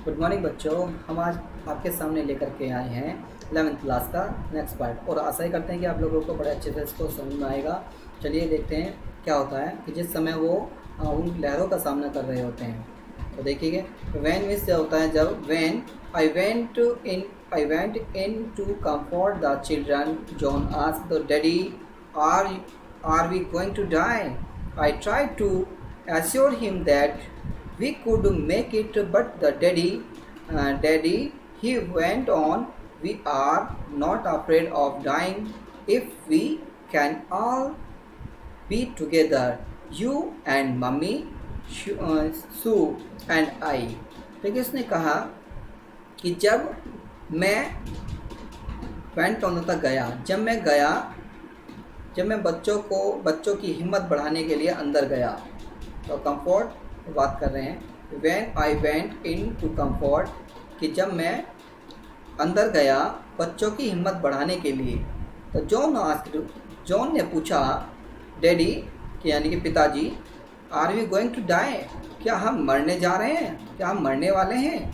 Good morning बच्चों। हम आज आपके सामने लेकर के आए हैं 11th क्लास का नेक्स्ट पार्ट और आशा ही करते हैं कि आप लोगों को बड़े अच्छे से इसको समझ में आएगा। चलिए देखते हैं क्या होता है कि जिस समय वो उन लहरों का सामना कर रहे होते हैं। तो देखिए वैन मिस क्या होता है, जब when I went in to comfort the children, John asked the daddy are we going to die. I try to assure him that we could make it, but the daddy, he went on, we are not afraid of dying if we can all be together, you and mummy, Sue and I। देखिए उसने कहा कि जब मैं went on तक गया, जब मैं बच्चों की हिम्मत बढ़ाने के लिए अंदर गया। तो कंफर्ट बात कर रहे हैं, when I went in to comfort, कि जब मैं अंदर गया बच्चों की हिम्मत बढ़ाने के लिए। तो जॉन ने पूछा डैडी कि यानी कि पिताजी, are we going to die, क्या हम मरने जा रहे हैं, क्या हम मरने वाले हैं।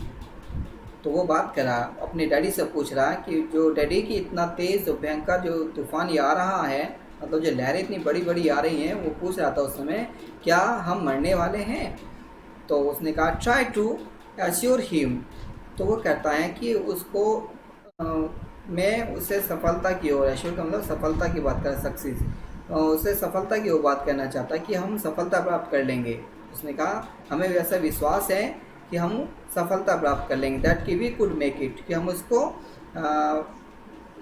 तो वो बात कर रहा, अपने डैडी से पूछ रहा कि जो डैडी की इतना तेज़ भयंकर जो तूफान ये आ रहा है, मतलब जो लहरें इतनी बड़ी बड़ी आ रही हैं, वो पूछ रहा था उस समय क्या हम मरने वाले हैं। तो उसने कहा ट्राई टू एश्योर हिम। तो वो कहता है कि उसको मैं उसे सफलता की ओर, एश्योर का मतलब सफलता की बात कर, सक्सेस, उसे सफलता की ओर बात करना चाहता है कि हम सफलता प्राप्त कर लेंगे। उसने कहा हमें वैसा विश्वास है कि हम सफलता प्राप्त कर लेंगे, दैट कि वी कुड मेक इट, कि हम उसको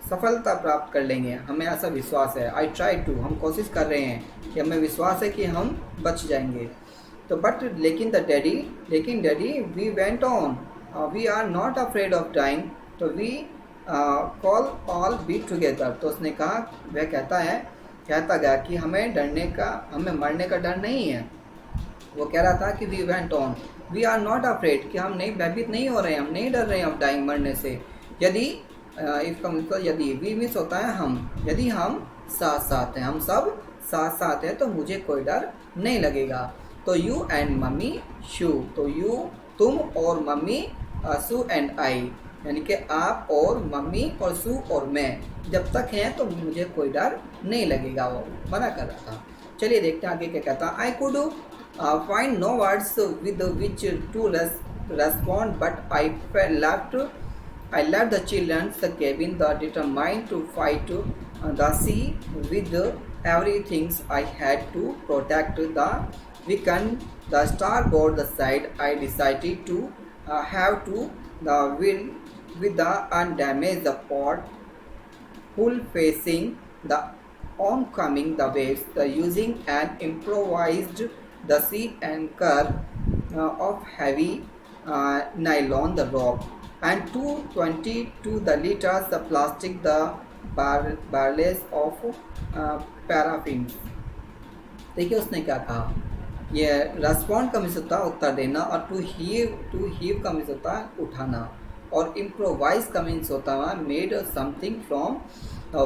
सफलता प्राप्त कर लेंगे, हमें ऐसा विश्वास है। आई ट्राई टू, हम कोशिश कर रहे हैं कि हमें विश्वास है कि हम बच जाएंगे। तो बट लेकिन daddy we went on, we are not afraid of dying, तो we call all be together. तो उसने कहा, वह कहता गया कि हमें मरने का डर नहीं है। वो कह रहा था कि we went on, we are not afraid, कि हम नहीं भयभीत नहीं हो रहे हैं, हम नहीं डर रहे हैं ऑफ डाइंग, मरने से। यदि इफ का मतलब यदि, वी मिस होता है हम, यदि हम साथ साथ हैं, हम सब साथ साथ हैं तो मुझे कोई डर नहीं लगेगा। तो यू एंड मम्मी शू, तो यू तुम और मम्मी, सू एंड आई, यानी कि आप और मम्मी और सू और मैं जब तक हैं तो मुझे कोई डर नहीं लगेगा, वो मना कर रहा था। चलिए देखते हैं आगे क्या कहता है। I could find no words with which to respond, but I left the children's cabin, determined to fight the sea with everything I had to protect the beacon, the starboard the side. I decided to have to the wheel with the undamaged the port hull facing the oncoming the waves, using an improvised the sea anchor of heavy nylon the rope, and 222 the liters the plastic the barrels of paraffin। देखिए उसने क्या कहा, ये respond का means होता है उत्तर देना, और टू हीव का मीन्स होता है उठाना, और इम्प्रोवाइज का मीन्स होता है made something from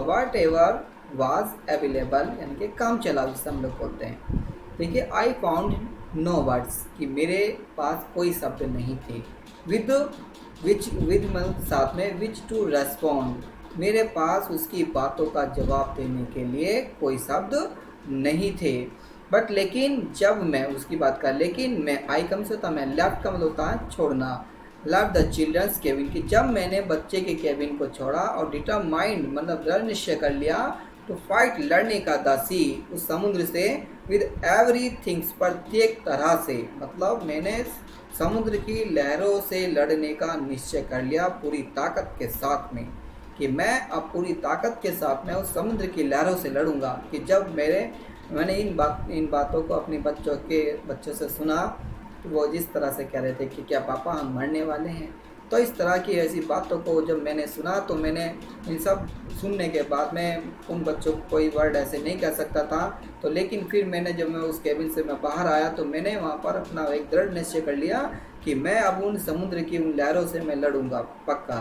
whatever was available, यानी कि काम चला जिसे हम लोग बोलते हैं। देखिए आई फाउंड नो वर्ड्स, कि मेरे पास कोई शब्द नहीं थे। विद साथ में विच टू रेस्पॉन्ड, मेरे पास उसकी बातों का जवाब देने के लिए कोई शब्द नहीं थे। बट लेकिन जब मैं उसकी बात कर, लेकिन मैं आई कम से होता, मैं लेफ्ट का मतलब होता है छोड़ना, लेफ्ट द चिल्ड्रंस केबिन, कि जब मैंने बच्चे के केबिन को छोड़ा, और डिटरमाइंड मतलब दृढ़ निश्चय कर लिया, टू फाइट लड़ने का, द सी उस समुद्र से, विद एवरीथिंग्स प्रत्येक तरह से, मतलब मैंने समुद्र की लहरों से लड़ने का निश्चय कर लिया पूरी ताकत के साथ में, कि मैं अब पूरी ताकत के साथ में उस समुद्र की लहरों से लड़ूंगा। कि जब मैंने इन बातों को अपने बच्चों से सुना, तो वो जिस तरह से कह रहे थे कि क्या पापा हम मरने वाले हैं, तो इस तरह की ऐसी बातों को जब मैंने सुना, तो मैंने इन सब सुनने के बाद में उन बच्चों को कोई वर्ड ऐसे नहीं कह सकता था। तो लेकिन फिर जब मैं उस केबिन से मैं बाहर आया, तो मैंने वहाँ पर अपना एक दृढ़ निश्चय कर लिया कि मैं अब उन समुद्र की उन लहरों से मैं लड़ूंगा पक्का,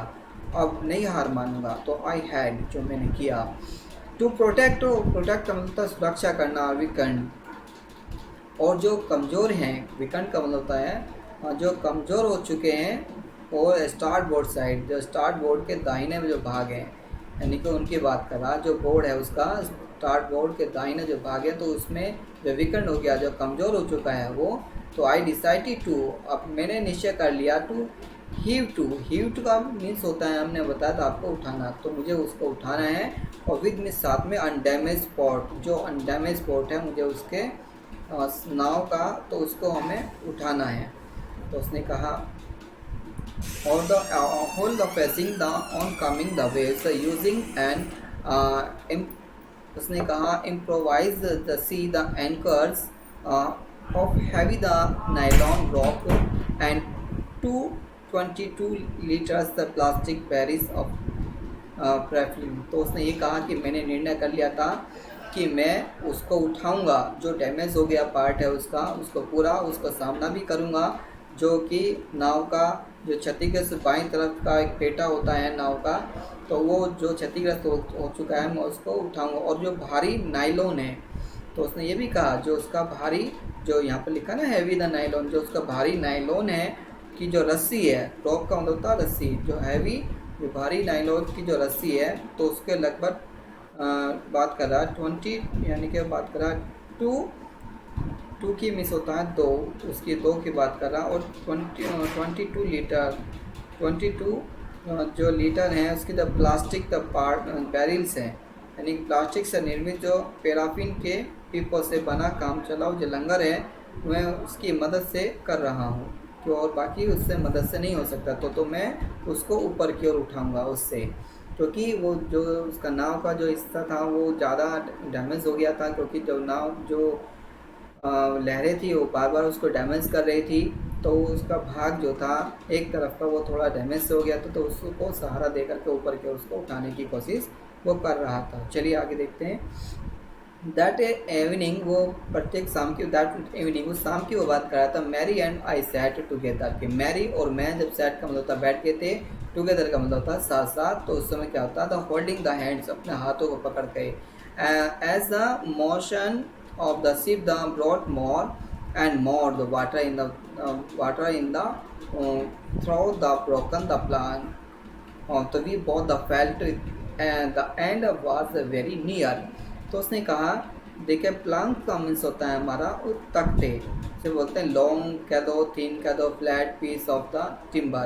अब नहीं हार मानूंगा। तो आई हैड, जो मैंने किया, टू प्रोटेक्ट का मतलब सुरक्षा करना, वीकेंड, और जो कमज़ोर हैं, वीकेंड का मतलब होता है जो कमज़ोर हो चुके हैं, और स्टार्ट बोर्ड साइड, जो स्टार्ट बोर्ड के दाहिने में जो भाग है, यानी कि उनकी बात कर रहा, जो बोर्ड है उसका स्टार्ट बोर्ड के दाहिने जो भाग है, तो उसमें जो वीकेंड हो गया, जो कमज़ोर हो चुका है वो, तो आई डिसाइडेड टू, अब मैंने निश्चय कर लिया, टू हीव टू का मीन्स होता है, हमने बताया था आपको, उठाना, तो मुझे उसको उठाना है, और विद में साथ में अनडैमेज पोर्ट, जो अनडैमेज पोर्ट है मुझे उसके नाव का, तो उसको हमें उठाना है। तो उसने कहा और the whole the facing the oncoming the waves using an, उसने कहा improvise the sea the anchors of heavy the nylon rock and 222 litres the plastic barrels of प्रेफलिन। तो उसने ये कहा कि मैंने निर्णय कर लिया था कि मैं उसको उठाऊंगा, जो डैमेज हो गया पार्ट है उसका, उसको पूरा उसका सामना भी करूंगा, जो कि नाव का जो क्षतिग्रस्त बाईं तरफ का एक पेटा होता है नाव का, तो वो जो क्षतिग्रस्त हो चुका है मैं उसको उठाऊंगा। और जो भारी नाइलॉन है, तो उसने ये भी कहा जो उसका भारी, जो यहाँ पर लिखा ना हैवी द नाइलॉन, जो उसका भारी नाइलॉन है कि जो रस्सी है, टॉप का मतलब होता है रस्सी, जो हैवी जो भारी नाइलॉन की जो रस्सी है, तो उसके लगभग बात कर रहा है 20, यानी कि बात कर रहा है टू की मिस होता है 2, उसकी 2 की बात कर रहा, और 22 लीटर, 22 जो लीटर हैं उसकी जो प्लास्टिक द पार्ट बैरिल्स हैं, यानी प्लास्टिक से निर्मित जो पैराफिन के पीपों से बना काम चलाओ जो लंगर है, मैं उसकी मदद से कर रहा हूँ, तो और बाकी उससे मदद से नहीं हो सकता, तो मैं उसको ऊपर की ओर उठाऊँगा उससे, क्योंकि वो जो उसका नाव का जो हिस्सा था वो ज़्यादा डैमेज हो गया था, क्योंकि जो नाव जो लहरें थी वो बार बार उसको डैमेज कर रही थी, तो उसका भाग जो था एक तरफ का वो थोड़ा डैमेज हो गया था, तो उसको सहारा देकर के ऊपर के उसको उठाने की कोशिश वो कर रहा था। चलिए आगे देखते हैं। दैट इवनिंग, वो प्रत्येक शाम की, दैट इवनिंग उस शाम की वो बात कर रहा था, Mary and I sat together, कि मैरी और मैं, जब सैट का मतलब होता बैठ गए थे, टुगेदर का मतलब होता साथ साथ, तो उस समय क्या होता था, होल्डिंग द हैंड्स, अपने हाथों को पकड़ के, as the motion of the ship the brought more and more the water in the through the broken the plan of the we both the felt and the end was very near। तो उसने कहा, देखिए Planck का means होता है हमारा तख्ते से, बोलते हैं लॉन्ग कह दो, थिन कह दो, flat piece of the timber.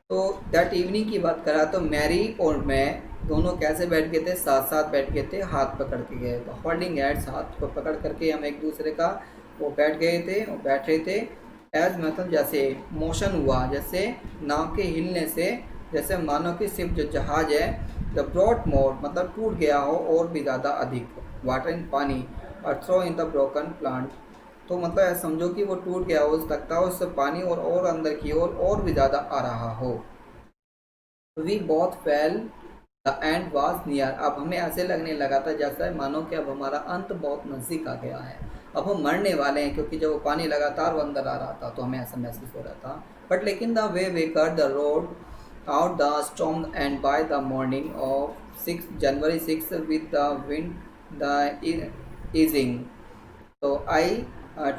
तो दैट इवनिंग की बात करा, तो मैरी और मैं दोनों कैसे बैठ गए थे, साथ साथ बैठ गए थे, हाथ पकड़ के गए, तो होल्डिंग हैंड्स, हाथ को पकड़ करके हम एक दूसरे का वो बैठ गए थे, वो बैठ रहे थे। एज मतलब जैसे मोशन हुआ, जैसे नाव के हिलने से, जैसे मानो कि सिर्फ जो जहाज है, द ब्रॉड मोर मतलब टूट गया हो और भी ज़्यादा अधिक, वाटर इन पानी, और throw in the broken plant, तो मतलब समझो कि वो टूट गया हो उस तख्ता, उससे पानी और अंदर की ओर और भी ज़्यादा आ रहा हो। We both felt the end was near, अब हमें ऐसे लगने लगा था जैसा मानो कि अब हमारा अंत बहुत नज़दीक आ गया है, अब हम मरने वाले हैं, क्योंकि जब वो पानी लगातार वो अंदर आ रहा था तो हमें ऐसा महसूस हो रहा था। बट लेकिन the way way cut the road out the storm and by the morning of 6 January 6 with the wind the easing, so I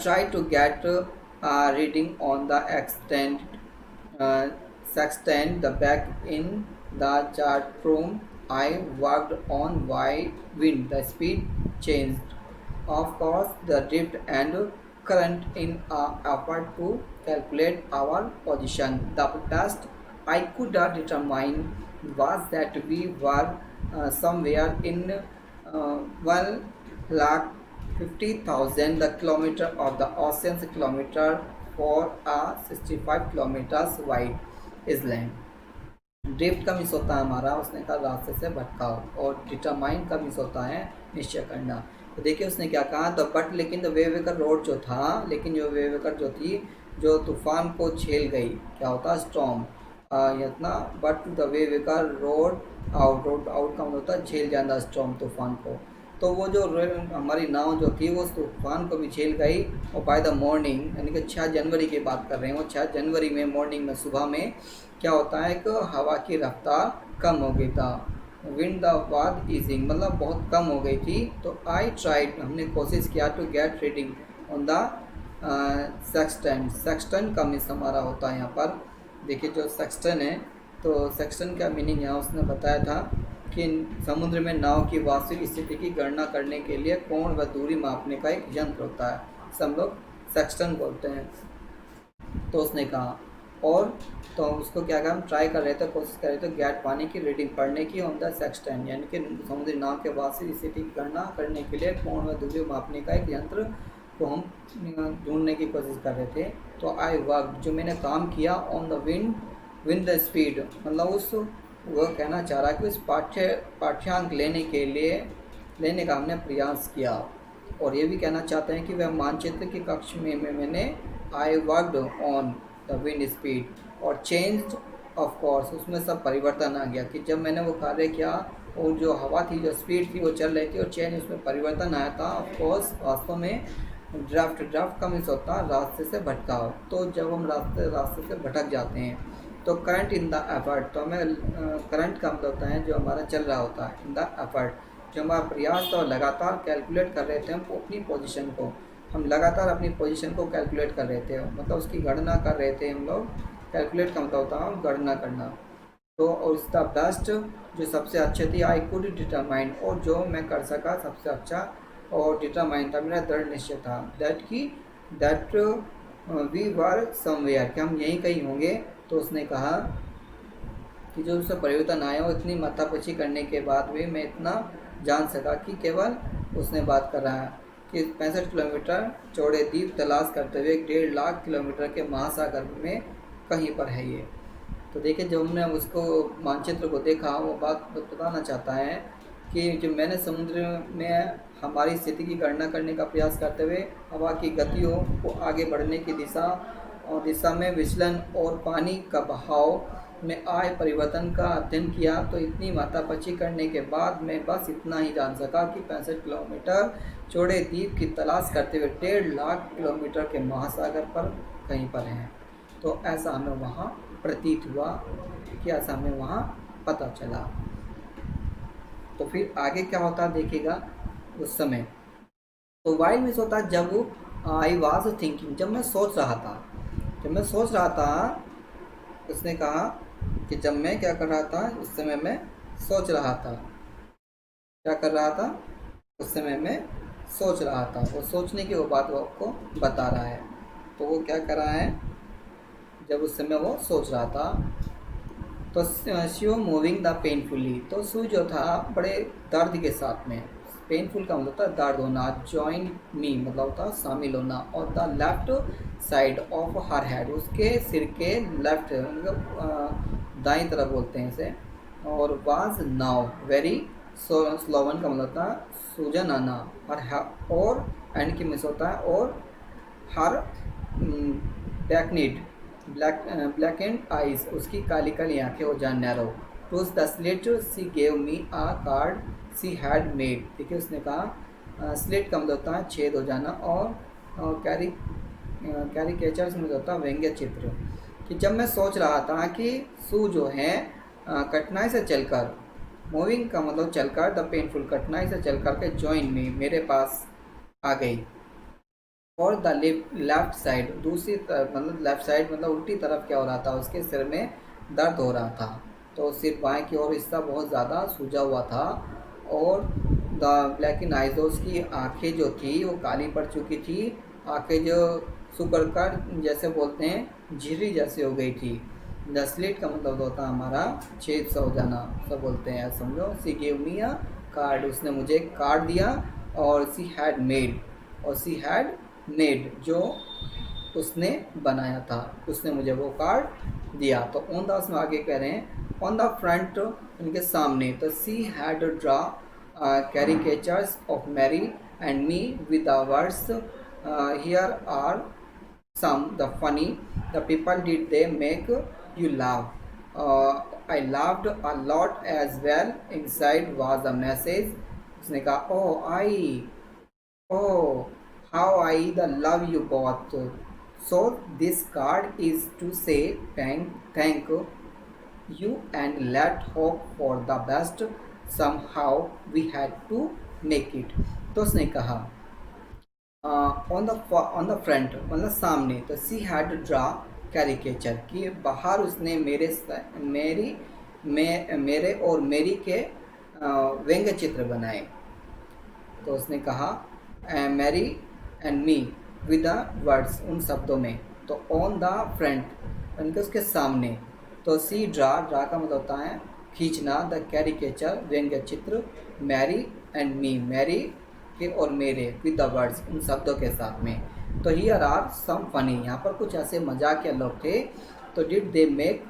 try to get a reading on the sextant the back in the chart room I worked on wide wind, the speed changed, of course the drift and current in effort to calculate our position. The best I could determine was that we were somewhere in 1,50,000 the kilometer of the ocean's kilometer for a 65 kilometers wide island। Drift का miss होता है हमारा, उसने कहा रास्ते से भटकाव, और डिटरमाइन का मिस होता है निश्चय करना। तो देखिए उसने क्या कहा, तो बट लेकिन द वेवेकर रोड जो था, लेकिन जो वेवेकर जो थी, जो तूफान को झेल गई, क्या होता है स्टॉर्म, इतना, बट द वेवेकर रोड आउट का मतलब होता है झेल जाना स्टॉर्म, तूफान को, तो वो जो हमारी नाव जो थी वो तूफान को भी झेल गई। और बाय द मॉर्निंग, यानी कि 6 जनवरी की बात कर रहे हैं, वो 6 जनवरी में मॉर्निंग में, सुबह में क्या होता है कि हवा की रफ्तार कम हो गई था, विंड द वाद ईजिंग मतलब बहुत कम हो गई थी। तो आई ट्राइड, हमने कोशिश किया, to get reading on the sextant, sextant का मिस हमारा होता है यहाँ पर, देखिए जो सेक्सटन है, तो सेक्सटन का मीनिंग यहाँ उसने बताया था कि समुद्र में नाव की वास्तविक स्थिति की गणना करने के लिए कोण व दूरी मापने का एक यंत्र होता है, इसे हम लोग सेक्सटन बोलते हैं। तो उसने कहा, और तो उसको क्या कहा, हम ट्राई कर रहे थे, कोशिश कर रहे थे गेट पानी की रीडिंग पढ़ने की ऑन द सेक्सटेन, यानी कि समुद्री नाव के वास्तविक स्थिति की गणना करने के लिए कोण व दूरी मापने का एक यंत्र को हम ढूंढने की कोशिश कर रहे थे। तो आई वर्क, जो मैंने काम किया, on the wind win the speed, मतलब उस वो कहना चाह रहा है कि उस पाठ्यांक लेने का हमने प्रयास किया। और ये भी कहना चाहते हैं कि वह मानचित्र की कक्ष में मैंने I worked on the wind speed और चेंज ऑफ कोर्स, उसमें सब परिवर्तन आ गया कि जब मैंने वो कार्य किया और जो हवा थी, जो स्पीड थी वो चल रही थी और चेंज उसमें परिवर्तन आया था। ऑफ कोर्स वास्तव में ड्राफ्ट का मीन्स होता है रास्ते से भटकाव। तो जब हम रास्ते से भटक जाते हैं तो करंट इन द एफर्ट, तो हमें करंट का मतलब होता है जो हमारा चल रहा होता है, इन द एफर्ट, जो हमारा प्रयास था लगातार कैलकुलेट कर रहे थे हम अपनी पोजीशन को, हम लगातार अपनी पोजीशन को कैलकुलेट कर रहे थे, मतलब उसकी गणना कर रहे थे हम लोग। कैलकुलेट का मतलब होता है गणना करना। तो और द बेस्ट, जो सबसे अच्छे थी, आई कुड डिटरमाइन, और जो मैं कर सका सबसे अच्छा, और डिटरमाइन था मेरा दृढ़ निश्चय था, दैट वी वर समवेयर, कि हम यहीं कहीं होंगे। तो उसने कहा कि जो उससे परिवर्तन आया वो इतनी माथापच्ची करने के बाद भी मैं इतना जान सका कि केवल उसने बात कर रहा है कि 65 किलोमीटर चौड़े द्वीप तलाश करते हुए 1.5 लाख किलोमीटर के महासागर में कहीं पर है ये। तो देखिए जब हमने उसको मानचित्र को देखा, वो बात बताना चाहता है कि जो मैंने समुद्र में हमारी स्थिति की गणना करने का प्रयास करते हुए हवा की गतियों को आगे बढ़ने की दिशा में विचलन और पानी का बहाव में आए परिवर्तन का अध्ययन किया, तो इतनी माथापच्ची करने के बाद मैं बस इतना ही जान सका कि 65 किलोमीटर चौड़े द्वीप की तलाश करते हुए 1.5 लाख किलोमीटर के महासागर पर कहीं पर हैं। तो ऐसा हमें वहाँ प्रतीत हुआ कि ऐसा हमें वहाँ पता चला। तो फिर आगे क्या होता देखिएगा उस समय। तो वाइल मीन्स होता है जब आई वॉज थिंकिंग, जब मैं सोच रहा था, उसने कहा कि जब मैं क्या कर रहा था, उस समय मैं सोच रहा था, क्या कर रहा था, उस समय मैं सोच रहा था। वो सोचने की वो बात वो आपको बता रहा है। तो वो क्या कर रहा है, जब उस समय वो सोच रहा था, तो शी मूविंग द पेनफुली, तो सू जो था बड़े दर्द के साथ में, पेनफुल का मतलब होता है दर्द होना, जॉइन मी मतलब होता है शामिल होना, और the left side of her head, उसके सिर के लेफ्ट मतलब दाईं तरफ बोलते हैं इसे, और वाज नाउ वेरी स्लोवन का मतलब होता है सूजन आना, और एंड की मिस होता है, और हर ब्लैक एंड आइज, उसकी काली काली आँखें हो जान narrow, to the slit she gave me a card she had made. देखिए उसने कहा स्लिट का मतलब होता है छेद हो जाना, और कैरिकेचर से मतलब होता है व्यंग्य चित्र, कि जब मैं सोच रहा था कि सू जो है कठिनाई से चलकर, मूविंग का मतलब चलकर, द पेनफुल कठिनाई से चलकर के जॉइन में मेरे पास आ गई, और द लेफ्ट साइड दूसरी तरफ मतलब लेफ्ट साइड मतलब उल्टी तरफ क्या हो रहा था, उसके सिर में दर्द हो रहा था, तो सिर बाएं की ओर हिस्सा बहुत ज़्यादा सूजा हुआ था, और द ब्लैक इन आइज, उसकी आँखें जो थी वो काली पड़ चुकी थी, आँखें जो सुकड़कर जैसे बोलते हैं झिर्री जैसे हो गई थी। द स्लिट का मतलब होता है हमारा छेद सा हो जाना, सब बोलते हैं समझो। सी गेव मी अ कार्ड, उसने मुझे एक कार्ड दिया, और सी हैड मेड, और सी हैड मेड जो उसने बनाया था, उसने मुझे वो कार्ड दिया। तो ऑन द उसमें आगे कह रहे हैं ऑन द फ्रंट, उनके सामने, तो she had draw caricatures of Mary and me with the words here are some the funny the people did they make you laugh, I laughed a lot as well, inside was a message। उसने कहा oh how I the love you both, so this card is to say thank you and let hope for the best, somehow we had to make it। तो उसने कहा on the front मतलब सामने, तो she had draw caricature कि बाहर उसने मेरे और मेरी के व्यंग्य चित्र बनाए। तो उसने कहा Mary and me with the words, उन शब्दों में। तो ऑन द फ्रंट यानी कि उसके सामने। तो सी ड्रा का मतलब होता है खींचना, द कैरिकेचर व्यंग्य चित्र, मैरी एंड मी मैरी के और मेरे विद द वर्ड्स, उन शब्दों के साथ में। तो हियर आर सम फनी, यहाँ पर कुछ ऐसे मजाकिया लोग थे। तो डिड दे मेक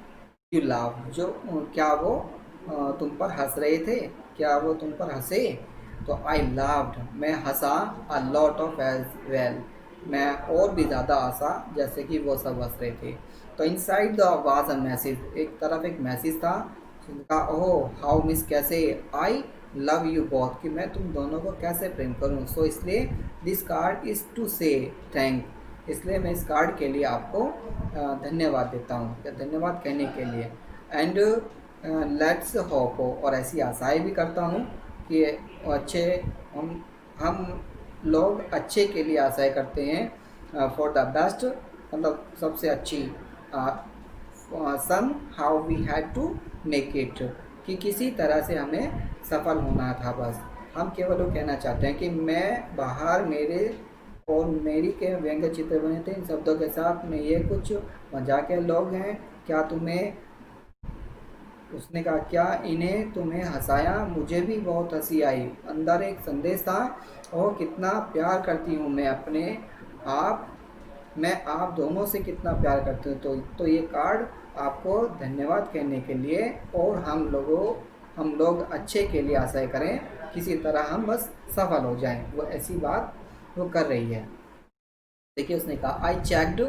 यू लाव, जो क्या वो तुम पर हंस रहे थे, क्या वो तुम पर हंसे। तो आई लाव्ड, मैं हंसा, a lot of as well, मैं और भी ज़्यादा हंसा जैसे कि वो सब हंस रहे थे। तो inside the was a message, एक तरफ एक मैसेज था जिनका ओह हाउ मिस, कैसे, आई लव यू बोथ, कि मैं तुम दोनों को कैसे प्रेम करूं। सो इसलिए दिस कार्ड इज़ टू से थैंक, इसलिए मैं इस कार्ड के लिए आपको धन्यवाद देता हूँ, या धन्यवाद कहने के लिए। एंड लेट्स होप, और ऐसी आशाएं भी करता हूँ कि अच्छे हम लोग अच्छे के लिए आशाएं करते हैं, फॉर द बेस्ट, मतलब सबसे अच्छी। Somehow we had to make it, कि किसी तरह से हमें सफल होना था बस। हम केवल वो कहना चाहते हैं कि मैं बाहर मेरे और मेरी के व्यंग्य चित्र बने थे इन शब्दों के साथ में, ये कुछ मजाकिया लोग हैं, क्या तुम्हें, उसने कहा क्या इन्हें तुम्हें हंसाया, मुझे भी बहुत हंसी आई। अंदर एक संदेश था, और कितना प्यार करती हूँ मैं अपने आप, मैं आप दोनों से कितना प्यार करती हूँ। तो ये कार्ड आपको धन्यवाद कहने के लिए, और हम लोग अच्छे के लिए आशा करें, किसी तरह हम बस सफल हो जाएं, वो ऐसी बात वो कर रही है। देखिए उसने कहा I checked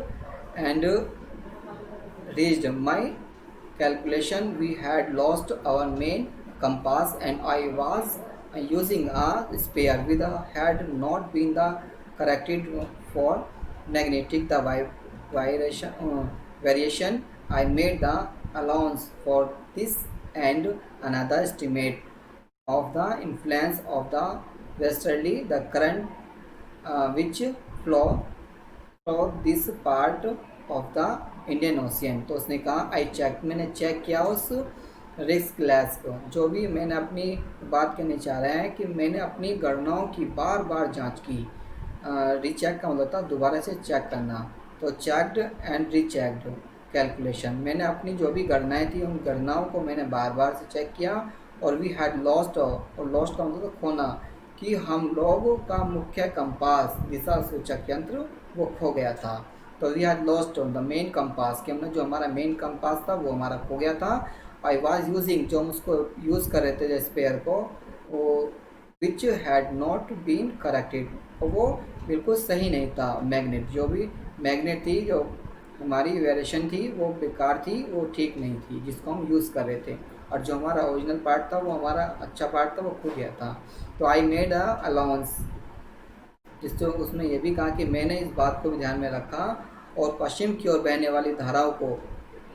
and reached my calculation, we had lost our main compass and I was using a spare with a had not been the corrected for magnetic the variation. I made the allowance for this and another estimate of the influence of the westerly the current which flow through this part of the Indian ocean. तो उसने कहा I check, मैंने check किया उस risk less को, जो भी मैंने अपनी बात कहने चाह रहे हैं कि मैंने अपनी गणनाओं की बार बार जांच की। रीचेक का मतलब था दोबारा से चेक करना। तो चेक्ड एंड रीचेक्ड कैलकुलेशन, मैंने अपनी जो भी गणनाएं थी उन गणनाओं को मैंने बार बार से चेक किया। और वी हैड लॉस्ट, और लॉस्ट का मतलब खोना, कि हम लोगों का मुख्य कंपास दिशा सूचक यंत्र वो खो गया था। तो we had lost the main compass, कि हमने जो हमारा मेन कंपास था वो हमारा खो गया था। आई वाज यूजिंग, जो हम उसको यूज़ कर रहे थे स्पेयर को, वो which had not been corrected, और वो बिल्कुल सही नहीं था। मैग्नेट, जो भी मैग्नेट थी, जो हमारी वेरिएशन थी वो बेकार थी, वो ठीक नहीं थी जिसको हम यूज़ कर रहे थे। और जो हमारा ओरिजिनल पार्ट था वो हमारा अच्छा पार्ट था, वो खो गया था। तो आई मेड अ अलाउंस, जिससे उसने ये भी कहा कि मैंने इस बात को भी ध्यान में रखा और पश्चिम की ओर बहने वाली धाराओं को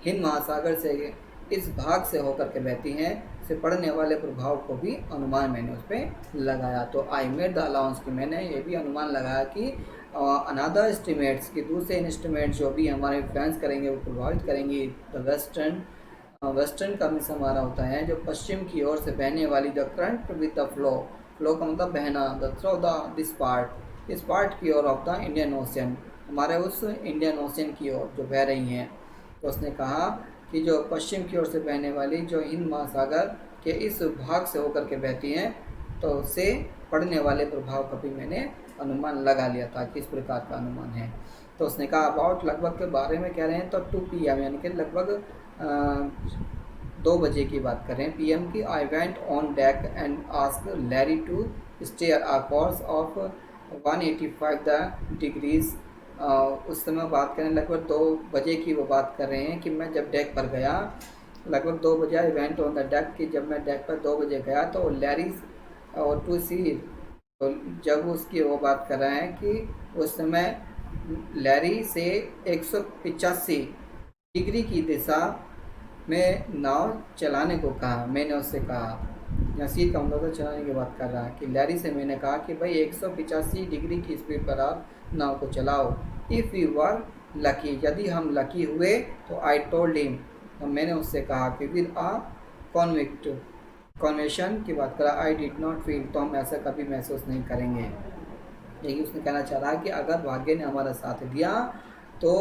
हिंद महासागर से इस भाग से होकर के बहती हैं से पड़ने वाले प्रभाव को भी अनुमान मैंने उस पर लगाया। तो आई मेड द अलाउंस, की मैंने ये भी अनुमान लगाया कि अनदर एस्टिमेट्स, की दूसरे इंस्ट्रूमेंट जो भी हमारे इन्फ्लुएंस करेंगे वो प्रभावित करेंगी द वेस्टर्न का मिस हमारा होता है जो पश्चिम की ओर से बहने वाली, the current with the flow का मतलब बहना, the through the this part, इस पार्ट की ओर ऑफ द इंडियन ओशियन, हमारे उस इंडियन ओशियन की ओर जो बह रही हैं। तो उसने कहा कि जो पश्चिम की ओर से बहने वाली जो हिंद महासागर के इस भाग से होकर के बहती हैं, तो उससे पड़ने वाले प्रभाव का भी मैंने अनुमान लगा लिया था कि इस प्रकार का अनुमान है। तो उसने कहा अबाउट, लगभग के बारे में कह रहे हैं तो 2 PM यानी कि लगभग 2 बजे की बात कर रहे हैं PM की। I went on deck and ask Larry to steer a course of 185 the degrees. उस समय बात करें लगभग 2 बजे की वो बात कर रहे हैं कि मैं जब डेक पर गया लगभग 2 बजे, आई वेंट ऑन द डेक, कि जब मैं डेक पर 2 बजे गया तो लैरी और टू सी, तो जब उसकी वो बात कर रहे हैं कि उस समय लैरी से 185 डिग्री की दिशा में नाव चलाने को कहा। मैंने उससे कहा, या सी का मतलब चलाने की बात कर रहा है कि लैरी से मैंने कहा कि भाई 185 डिग्री की स्पीड पर आप नाव को चलाओ। इफ़ यू वर लकी, यदि हम लकी हुए तो आई टोल्ड हिम, तो मैंने उससे कहा कि विद आ कॉन्विक्ट कॉन्वेशन की बात करा, आई डिड नॉट फील, तो हम ऐसा कभी महसूस नहीं करेंगे। यही उसने कहना चाह रहा है कि अगर भाग्य ने हमारा साथ दिया तो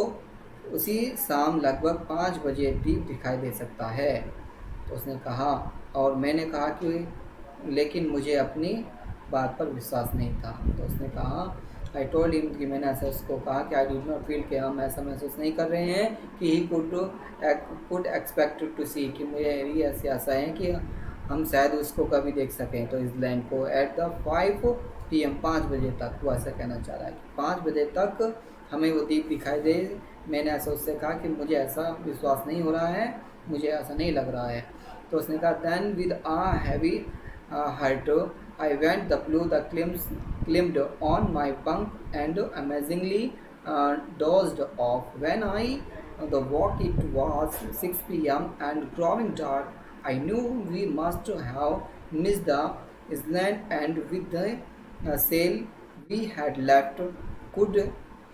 उसी शाम लगभग 5 बजे दीप दिखाई दे सकता है। तो उसने कहा, और मैंने कहा कि लेकिन मुझे अपनी बात पर विश्वास नहीं था। तो उसने कहा आई टोल्ड हिम, कि मैंने ऐसा उसको कहा कि आई डिड नॉट फील, कि हम ऐसा महसूस नहीं कर रहे हैं कि ही कुड एक्सपेक्ट टू सी, कि मुझे भी ऐसी आशा है कि हम शायद उसको कभी देख सकें। तो इस लैंड को एट द 5 PM 5 बजे तक, वो ऐसा कहना चाह रहा है कि 5 बजे तक हमें वो दीप दिखाई दे। मैंने ऐसा उससे कहा कि मुझे ऐसा विश्वास नहीं हो रहा है, मुझे ऐसा नहीं लग रहा है। तो उसने कहा then with a heavy heart I went the blue the climbed on my bunk and amazingly dozed off. When the walk it was 6 PM and growing dark. I knew we must have missed the island, and with the sail we had left, could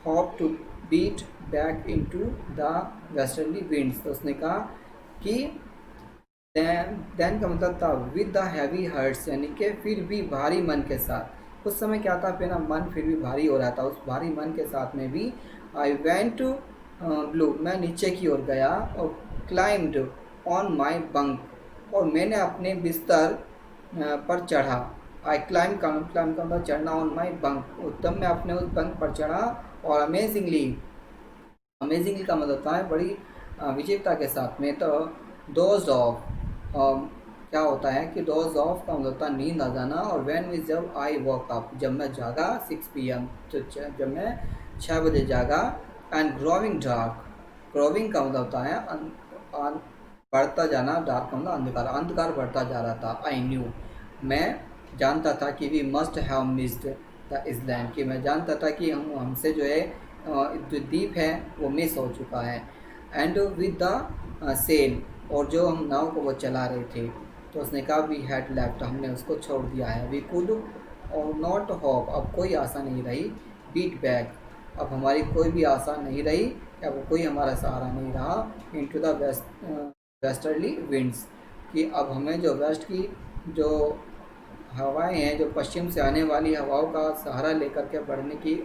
hope to beat back into the westerly winds. तो उसने कहा कि then का मतलब था with the heavy hertz, यानी कि फिर भी भारी मन के साथ। उस समय क्या था, मेरा मन फिर भी भारी हो रहा था। उस भारी मन के साथ में भी आई वेंट ब्लू, मैं नीचे की ओर गया, और क्लाइम्ड ऑन माई बंक, और मैंने अपने बिस्तर पर चढ़ा। आई क्लाइम का मतलब चढ़ना, ऑन माई बंक, तब मैं अपने उस बंक पर चढ़ा। और अमेजिंगली का मतलब होता है बड़ी विचित्रता के साथ में। तो डोज ऑफ क्या होता है कि डोज ऑफ का मतलब होता है नींद आ जाना। और व्हेन मीन्स जब आई वॉक अप, जब मैं जागा 6 PM, तो जब मैं 6 बजे जागा। एंड ग्रोविंग डार्क, ग्रोविंग का मतलब होता है बढ़ता जाना, डार्क का मतलब अंधकार, अंधकार बढ़ता जा रहा था। आई न्यू, मैं जानता था कि we must have missed the island, कि मैं जानता था कि हमसे जो है जो द्वीप है वो मिस हो चुका है। एंड विद द सेल, और जो हम नाव को वो चला रहे थे। तो उसने कहा वी हैड लेफ्ट, हमने उसको छोड़ दिया है। वी कुड और नॉट होप, अब कोई आशा नहीं रही। बीट बैक, अब हमारी कोई भी आशा नहीं रही, अब कोई हमारा सहारा नहीं रहा। इनटू द वेस्टर्ली विंड्स, कि अब हमें जो वेस्ट की जो हवाएं हैं, जो पश्चिम से आने वाली हवाओं का सहारा लेकर के बढ़ने की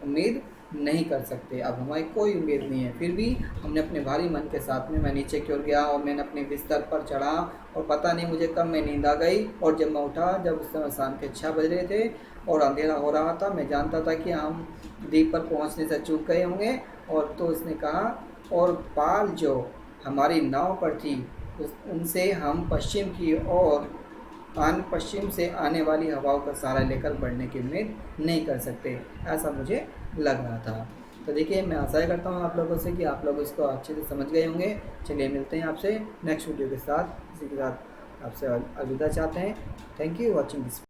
उम्मीद नहीं कर सकते। अब हमारी कोई उम्मीद नहीं है। फिर भी हमने अपने भारी मन के साथ में, मैं नीचे की ओर गया और मैंने अपने बिस्तर पर चढ़ा, और पता नहीं मुझे कब मैं नींद आ गई। और जब मैं उठा, जब उस समय शाम के 6 बज रहे थे और अंधेरा हो रहा था, मैं जानता था कि हम द्वीप पर पहुंचने से चूक गए होंगे। और तो उसने कहा, और पाल जो हमारी नाव पर थी उनसे हम पश्चिम की ओर पश्चिम से आने वाली हवाओं का सहारा लेकर बढ़ने की उम्मीद नहीं कर सकते, ऐसा मुझे लग रहा था। तो देखिए, मैं आशा करता हूँ आप लोगों से कि आप लोग इसको अच्छे से समझ गए होंगे। चलिए मिलते हैं आपसे नेक्स्ट वीडियो के साथ, इसी के साथ आपसे अलविदा चाहते हैं। Thank you watching this.